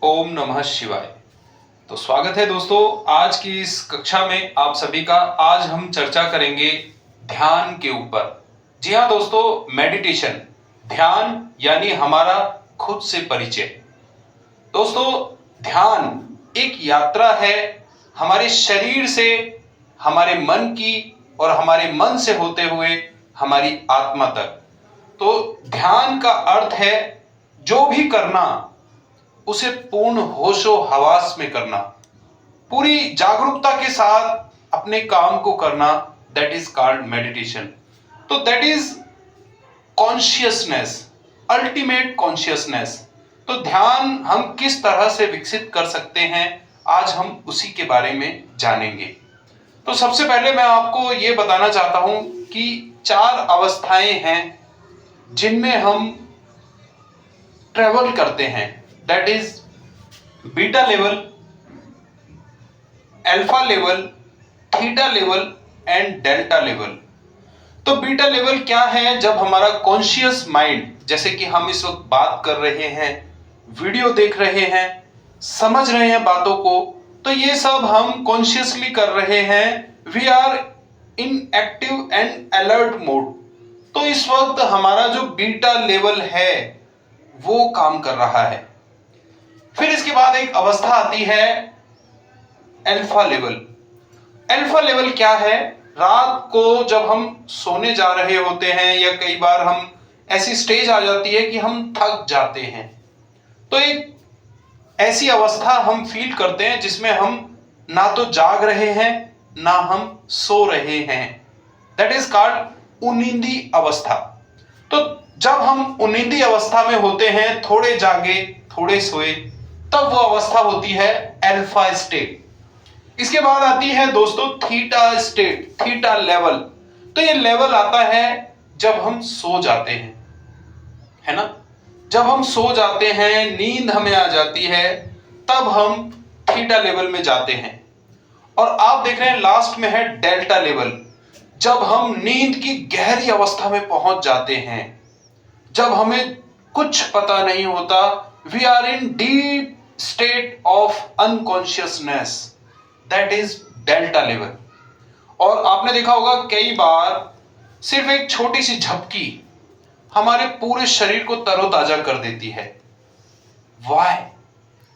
ओम नमः शिवाय। तो स्वागत है दोस्तों, आज की इस कक्षा में आप सभी का। आज हम चर्चा करेंगे ध्यान के ऊपर। जी हाँ दोस्तों, मेडिटेशन, ध्यान यानी हमारा खुद से परिचय। दोस्तों, ध्यान एक यात्रा है हमारे शरीर से हमारे मन की और हमारे मन से होते हुए हमारी आत्मा तक। तो ध्यान का अर्थ है जो भी करना उसे पूर्ण होशो हवास में करना, पूरी जागरूकता के साथ अपने काम को करना। That is called meditation. तो that is consciousness, ultimate consciousness. तो ध्यान हम किस तरह से विकसित कर सकते हैं, आज हम उसी के बारे में जानेंगे। तो सबसे पहले मैं आपको यह बताना चाहता हूं कि 4 अवस्थाएं हैं जिनमें हम ट्रेवल करते हैं। That is beta level, alpha level, theta level and delta level. तो बीटा लेवल क्या है? जब हमारा कॉन्शियस माइंड, जैसे कि हम इस वक्त बात कर रहे हैं, वीडियो देख रहे हैं, समझ रहे हैं बातों को, तो ये सब हम कॉन्शियसली कर रहे हैं। We are in active and alert mode. तो इस वक्त हमारा जो बीटा लेवल है वो काम कर रहा है। फिर इसके बाद एक अवस्था आती है अल्फा लेवल। अल्फा लेवल क्या है? रात को जब हम सोने जा रहे होते हैं या कई बार हम ऐसी स्टेज आ जाती है कि हम थक जाते हैं, तो एक ऐसी अवस्था हम फील करते हैं जिसमें हम ना तो जाग रहे हैं ना हम सो रहे हैं। दैट इज कॉल्ड उनिंदी अवस्था। तो जब हम उनिंदी अवस्था में होते हैं, थोड़े जागे थोड़े सोए, तब वो अवस्था होती है अल्फा स्टेट। इसके बाद आती है दोस्तों थीटा स्टेट, थीटा लेवल। तो ये लेवल आता है जब हम सो जाते हैं, है ना। जब हम सो जाते हैं, नींद हमें आ जाती है, तब हम थीटा लेवल में जाते हैं। और आप देख रहे हैं लास्ट में है डेल्टा लेवल, जब हम नींद की गहरी अवस्था में पहुंच जाते हैं, जब हमें कुछ पता नहीं होता। We are in deep state of unconsciousness, that is delta level. और आपने देखा होगा कई बार सिर्फ एक छोटी सी झपकी हमारे पूरे शरीर को तरोताजा कर देती है। वाई?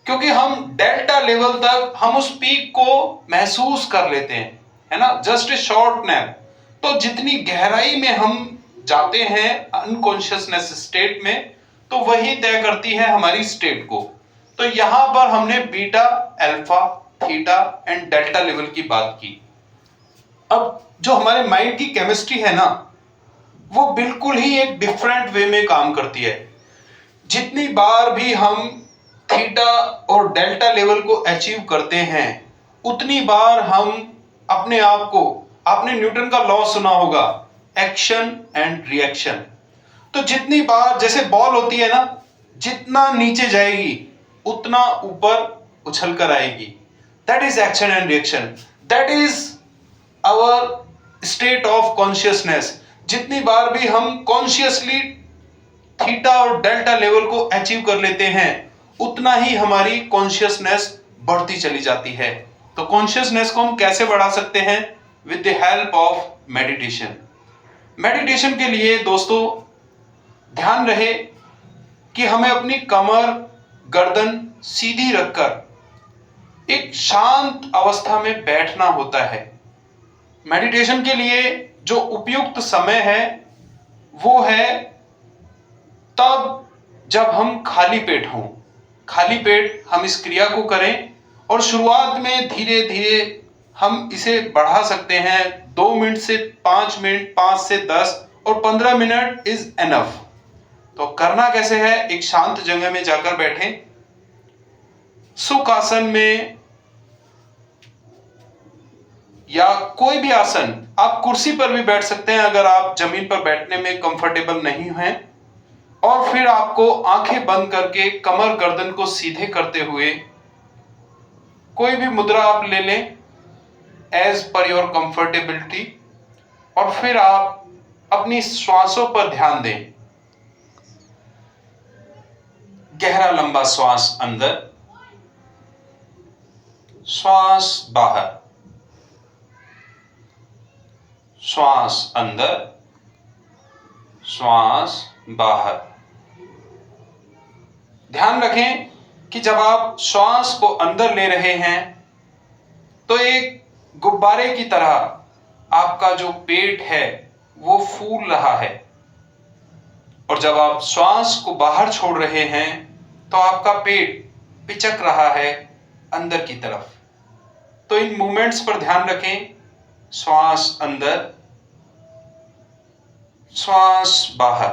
क्योंकि हम डेल्टा लेवल तक हम उस पीक को महसूस कर लेते हैं, है ना। Just a short nap. तो जितनी गहराई में हम जाते हैं अनकॉन्शियसनेस स्टेट में, तो वही तय करती है हमारी स्टेट को। तो यहां पर हमने beta, alpha, theta and delta level की बात की। अब जो हमारे माइंड की केमिस्ट्री है ना, वो बिल्कुल ही एक डिफरेंट वे में काम करती है। जितनी बार भी हम थीटा और डेल्टा लेवल को अचीव करते हैं, उतनी बार हम अपने आप को, आपने न्यूटन का लॉ सुना होगा, एक्शन एंड रिएक्शन। तो जितनी बार, जैसे बॉल होती है ना, जितना नीचे जाएगी उतना ऊपर उछल कर आएगी। That is action and reaction. That is our state of consciousness. जितनी बार भी हम कॉन्शियसली थीटा और डेल्टा लेवल को अचीव कर लेते हैं, उतना ही हमारी कॉन्शियसनेस बढ़ती चली जाती है। तो कॉन्शियसनेस को हम कैसे बढ़ा सकते हैं? With the help of meditation. Meditation के लिए दोस्तों ध्यान रहे कि हमें अपनी कमर, गर्दन सीधी रखकर एक शांत अवस्था में बैठना होता है। मेडिटेशन के लिए जो उपयुक्त समय है वो है तब जब हम खाली पेट हों। खाली पेट हम इस क्रिया को करें और शुरुआत में धीरे धीरे हम इसे बढ़ा सकते हैं। 2 मिनट से 5 मिनट, 5 से 10 और 15 मिनट इज एनफ। तो करना कैसे है? एक शांत जगह में जाकर बैठें, सुख आसन में या कोई भी आसन। आप कुर्सी पर भी बैठ सकते हैं अगर आप जमीन पर बैठने में कंफर्टेबल नहीं हैं। और फिर आपको आंखें बंद करके कमर गर्दन को सीधे करते हुए कोई भी मुद्रा आप ले लें एज पर योर कंफर्टेबिलिटी। और फिर आप अपनी श्वासों पर ध्यान दें। गहरा लंबा श्वास अंदर श्वास बाहर, श्वास अंदर, श्वास बाहर। ध्यान रखें कि जब आप श्वास को अंदर ले रहे हैं तो एक गुब्बारे की तरह आपका जो पेट है वो फूल रहा है, और जब आप श्वास को बाहर छोड़ रहे हैं तो आपका पेट पिचक रहा है अंदर की तरफ। तो इन मूवमेंट्स पर ध्यान रखें। श्वास अंदर, श्वास बाहर।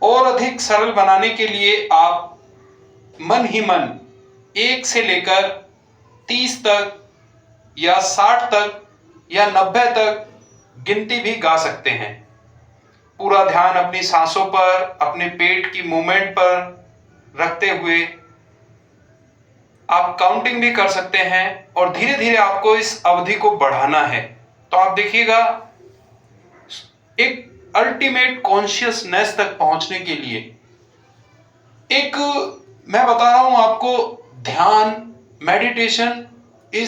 और अधिक सरल बनाने के लिए आप मन ही मन 1 से लेकर 30 तक या 60 तक या 90 तक गिनती भी गा सकते हैं। पूरा ध्यान अपनी सांसों पर, अपने पेट की मूवमेंट पर रखते हुए आप काउंटिंग भी कर सकते हैं, और धीरे धीरे आपको इस अवधि को बढ़ाना है। तो आप देखिएगा, एक अल्टीमेट कॉन्शियसनेस तक पहुंचने के लिए एक, मैं बता रहा हूं आपको, ध्यान, मेडिटेशन